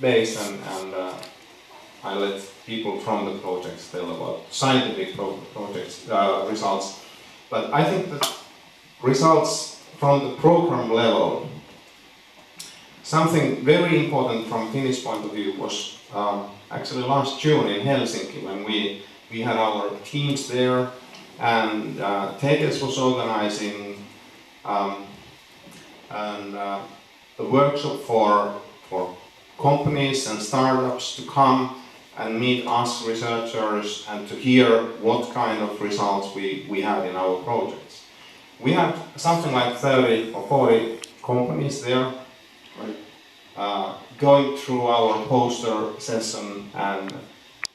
base, and I let people from the projects tell about scientific projects results. But I think that results from the program level, something very important from Finnish point of view was actually last June in Helsinki, when we had our teams there, and pt2 was organizing a workshop for companies and startups to come and meet us researchers and to hear what kind of results we had in our projects. We had something like 30 or 40 companies there, going through our poster session and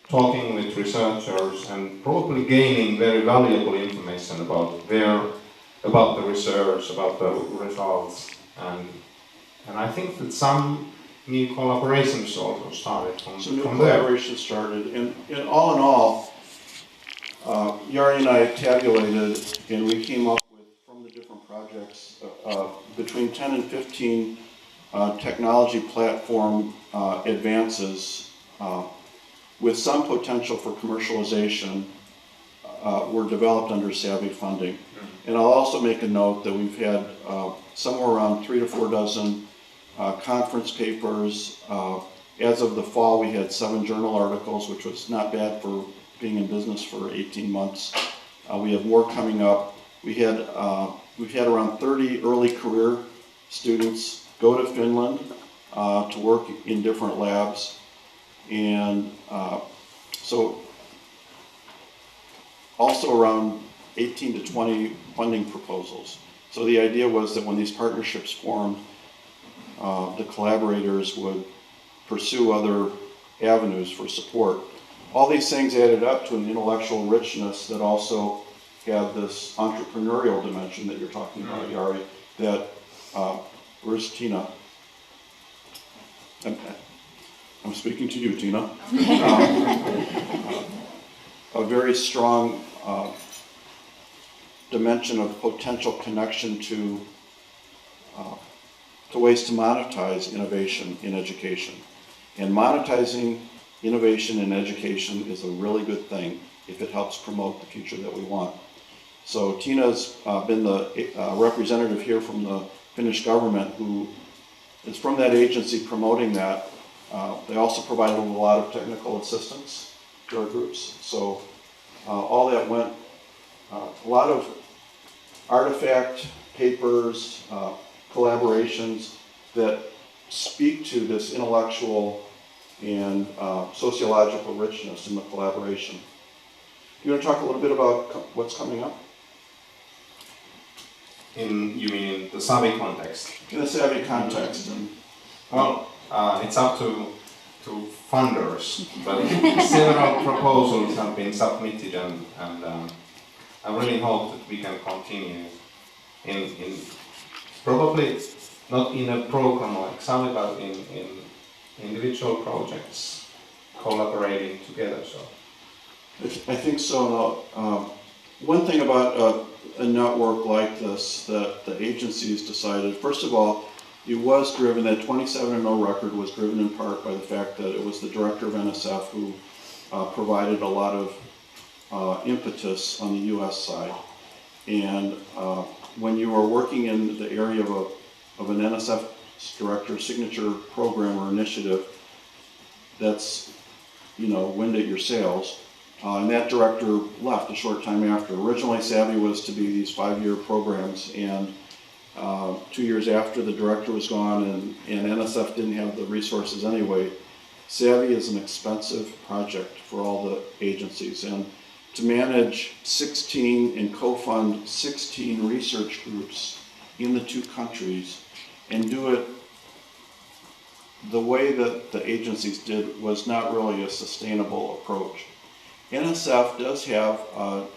talking with researchers and probably gaining very valuable information about the research, about the results, and I think that some new collaborations also started from Some new from collaboration started, and in all, Jari and I tabulated, and we came up with, from the different projects, between 10 and 15 technology platform advances with some potential for commercialization were developed under SAVI funding. And I'll also make a note that we've had somewhere around 3 to 4 dozen conference papers. As of the fall, we had 7 journal articles, which was not bad for being in business for 18 months. We have more coming up. We've had around 30 early career students go to Finland to work in different labs. And so also around 18 to 20 funding proposals. So the idea was that when these partnerships formed, the collaborators would pursue other avenues for support. All these things added up to an intellectual richness that also had this entrepreneurial dimension that you're talking about, Jari, that, where's Tina? I'm speaking to you, Tina. A very strong dimension of potential connection to ways to monetize innovation in education. And monetizing innovation in education is a really good thing if it helps promote the future that we want. So Tina's been the representative here from the Finnish government who is from that agency promoting that. They also provided a lot of technical assistance to our groups. So all that went, a lot of artifact, papers, collaborations that speak to this intellectual and sociological richness in the collaboration. You want to talk a little bit about what's coming up? You mean in the SAVI context? In the SAVI context. Well, it's up to funders, but several proposals have been submitted, and I really hope that we can continue in probably not in a program like SAVI, but in individual projects collaborating together. So I think so. One thing about a network like this that the agencies decided, first of all, it was driven, that 27-0 record was driven in part by the fact that it was the director of NSF who provided a lot of impetus on the US side. And when you are working in the area of an NSF director signature program or initiative, that's, wind at your sails. And that director left a short time after. Originally, SAVI was to be these 5-year programs, and 2 years after the director was gone and NSF didn't have the resources anyway, SAVI is an expensive project for all the agencies. And to manage 16 and co-fund 16 research groups in the 2 countries and do it the way that the agencies did was not really a sustainable approach. NSF does have a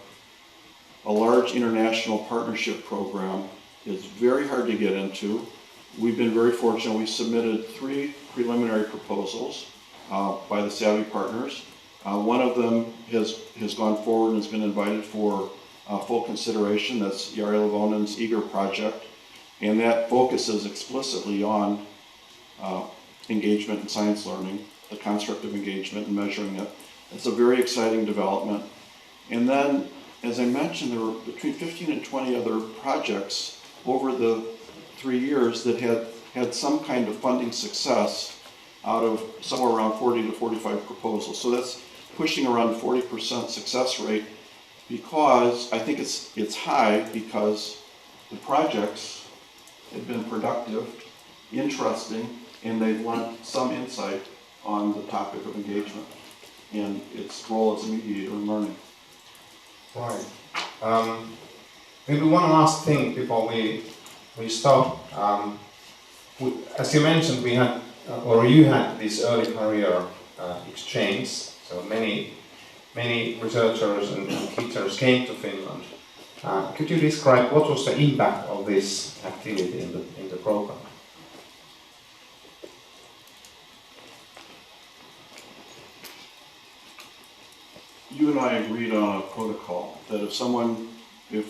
large international partnership program. It's very hard to get into. We've been very fortunate. We submitted 3 preliminary proposals by the SAVI partners. One of them has gone forward and has been invited for full consideration. That's Jari Lavonen's EAGER project. And that focuses explicitly on engagement in science learning, the construct of engagement and measuring it. It's a very exciting development. And then, as I mentioned, there were between 15 and 20 other projects over the 3 years that had some kind of funding success out of somewhere around 40 to 45 proposals. So that's pushing around 40% success rate, because I think it's high because the projects have been productive, interesting, and they've learned some insight on the topic of engagement and its role as a mediator in learning. Right. Maybe one last thing before we stop. As you mentioned, we had, or you had this early career exchange. So many researchers and teachers came to Finland. Could you describe what was the impact of this activity in the program? You and I agreed on a protocol that if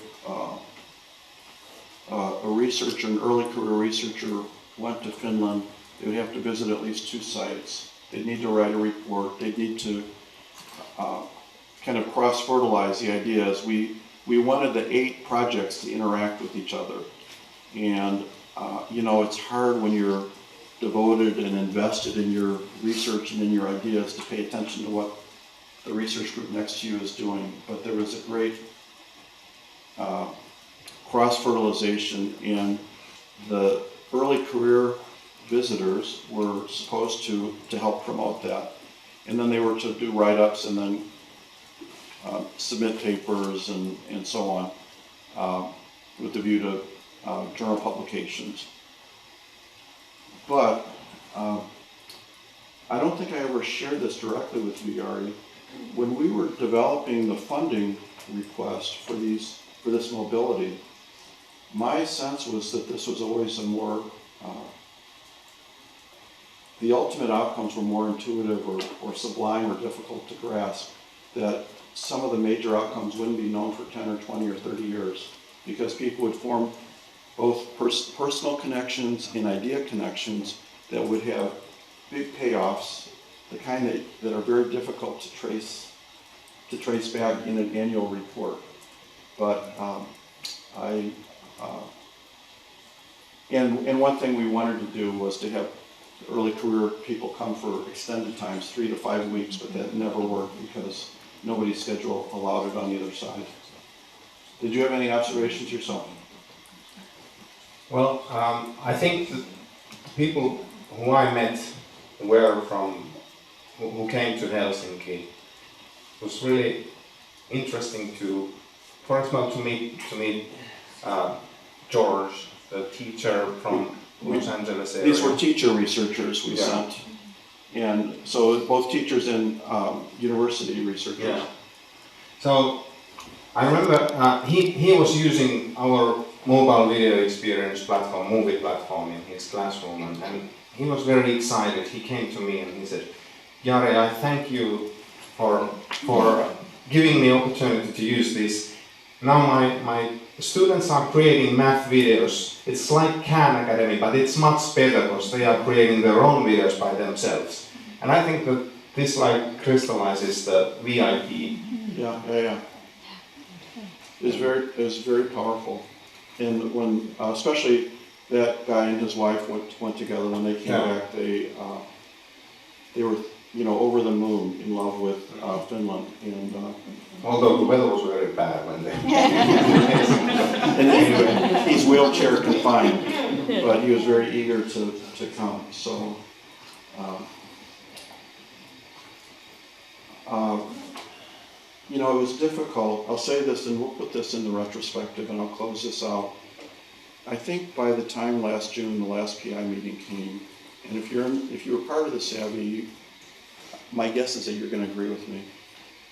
a researcher, an early career researcher, went to Finland, they would have to visit at least 2 sites. They'd need to write a report. They'd need to kind of cross-fertilize the ideas. We wanted the 8 projects to interact with each other. And, it's hard when you're devoted and invested in your research and in your ideas to pay attention to what the research group next to you is doing. But there was a great cross-fertilization, and the early career visitors were supposed to help promote that. And then they were to do write-ups and then submit papers and so on with the view to journal publications. But I don't think I ever shared this directly with you, Jari. When we were developing the funding request for this mobility, my sense was that this was always a more, the ultimate outcomes were more intuitive or sublime or difficult to grasp, that some of the major outcomes wouldn't be known for 10 or 20 or 30 years, because people would form both personal connections and idea connections that would have big payoffs, the kind that are very difficult to trace back in an annual report. But and one thing we wanted to do was to have early career people come for extended times, 3 to 5 weeks, but that never worked because nobody's schedule allowed it on either side. Did you have any observations yourself? Well, I think the people who I met were who came to Helsinki. It was really interesting for example, to meet George, the teacher from Los Angeles area. These were teacher researchers we sent. And so both teachers and university researchers. Yeah. So I remember he was using our mobile video experience platform, movie platform in his classroom, and he was very excited. He came to me and he said, Jari, I thank you for giving me opportunity to use this. Now my students are creating math videos. It's like Khan Academy, but it's much better because they are creating their own videos by themselves. And I think that this crystallizes the VIP. Yeah. It was very powerful. And when, especially that guy and his wife went together, when they came back, they were, over the moon in love with Finland. And although the weather was very bad when they and anyway, he's wheelchair confined, but he was very eager to come. So, it was difficult. I'll say this, and we'll put this in the retrospective, and I'll close this out. I think by the time last June, the last PI meeting came, and if you were part of the SAVI, my guess is that you're going to agree with me.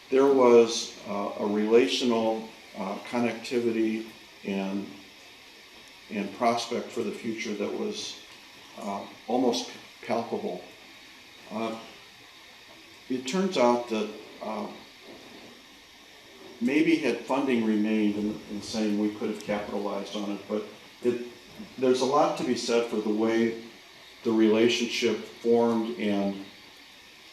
There was a relational connectivity and prospect for the future that was almost palpable. It turns out that maybe had funding remained in saying we could have capitalized on it, but there's a lot to be said for the way the relationship formed and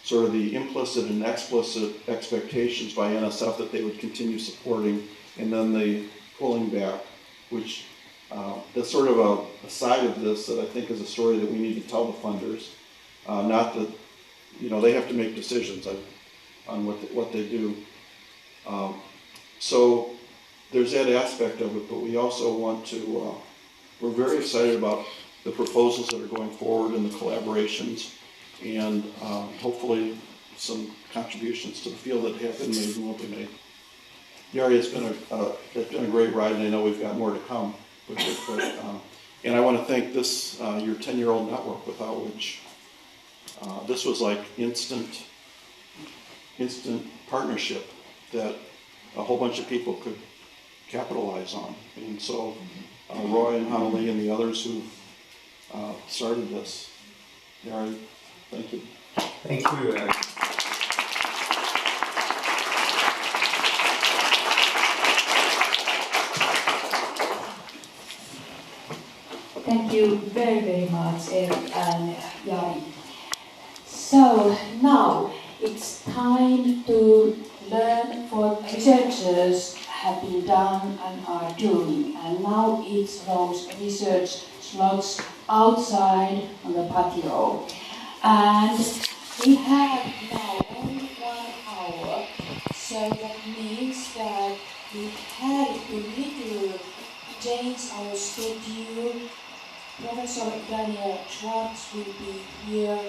sort of the implicit and explicit expectations by NSF that they would continue supporting, and then the pulling back, which that's sort of a side of this that I think is a story that we need to tell the funders. Not that, they have to make decisions on what they do. So there's that aspect of it, but we also want to, we're very excited about the proposals that are going forward and the collaborations, and hopefully some contributions to the field that have been made and will be made. Jari, it's been a great ride, and I know we've got more to come with it, but, and I want to thank this, your 10-year-old network, without which this was like instant partnership that a whole bunch of people could capitalize on. And so Roy and Hanali and the others who started this, Jari, thank you. Thank you. Thank you very, very much, Eric and Jari. So now it's time to learn what researchers have been done and are doing. And now it's those research slots outside on the patio. And we have now only 1 hour, so that means that we had to little change our schedule. Professor Daniel Schwartz will be here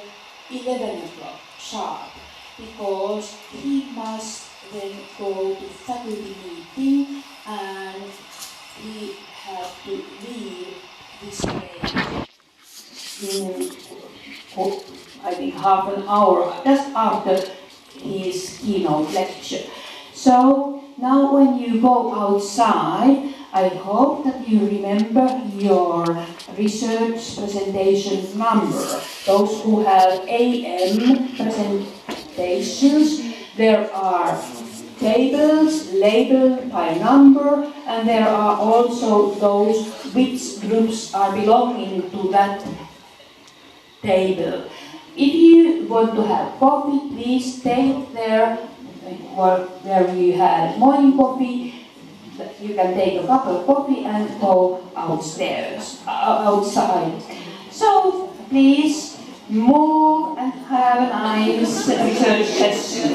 11 o'clock sharp, because he must then go to faculty meeting and he had to leave this place in, I think, half an hour, just after his keynote lecture. So now when you go outside, I hope that you remember your research presentation number. Those who have AM presentations, there are tables labeled by number, and there are also those which groups are belonging to that table. If you want to have coffee, please take there where you had morning coffee. You can take a cup of coffee and go outside. So please move and have a nice research session.